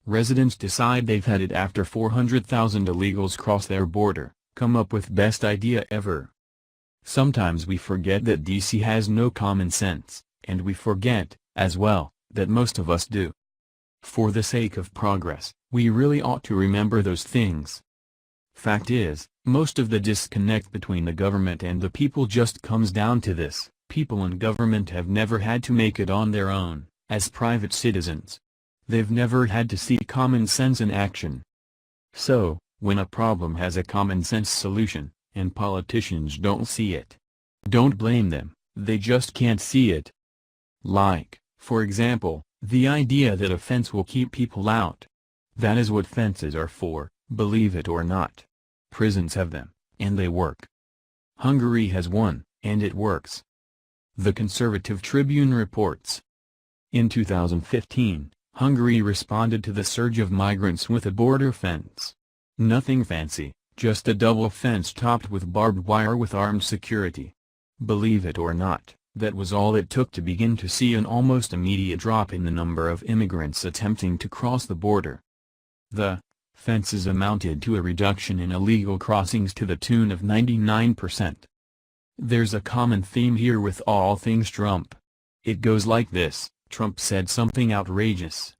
Residents decide they've had it after 400,000 illegals cross their border, come up with best idea ever. Sometimes we forget that DC has no common sense, and we forget, as well, that most of us do. For the sake of progress, we really ought to remember those things. Fact is, most of the disconnect between the government and the people just comes down to this: people and government have never had to make it on their own, as private citizens. They've never had to see common sense in action. So, when a problem has a common sense solution, and politicians don't see it, don't blame them, they just can't see it. Like, for example, the idea that a fence will keep people out. That is what fences are for, believe it or not. Prisons have them, and they work. Hungary has one, and it works. The Conservative Tribune reports. In 2015, Hungary responded to the surge of migrants with a border fence. Nothing fancy, just a double fence topped with barbed wire with armed security. Believe it or not, that was all it took to begin to see an almost immediate drop in the number of immigrants attempting to cross the border. The fences amounted to a reduction in illegal crossings to the tune of 99%. There's a common theme here with all things Trump. It goes like this: Trump said something outrageous.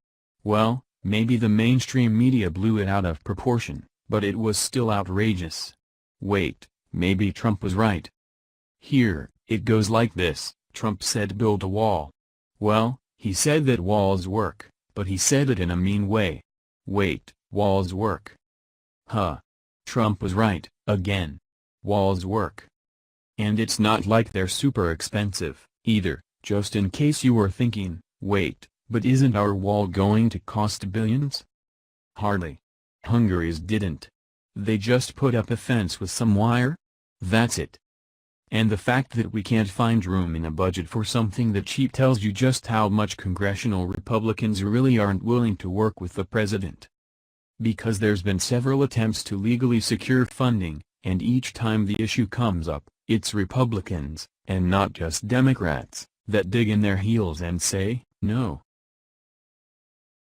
Well, maybe the mainstream media blew it out of proportion, but it was still outrageous. Wait, maybe Trump was right. Here, it goes like this: Trump said build a wall. Well, he said that walls work, but he said it in a mean way. Wait, walls work? Huh. Trump was right, again. Walls work. And it's not like they're super expensive, either, just in case you were thinking, wait, but isn't our wall going to cost billions? Hardly. Hungary's didn't. They just put up a fence with some wire? That's it. And the fact that we can't find room in a budget for something that cheap tells you just how much congressional Republicans really aren't willing to work with the president. Because there's been several attempts to legally secure funding, and each time the issue comes up, it's Republicans, and not just Democrats, that dig in their heels and say, no,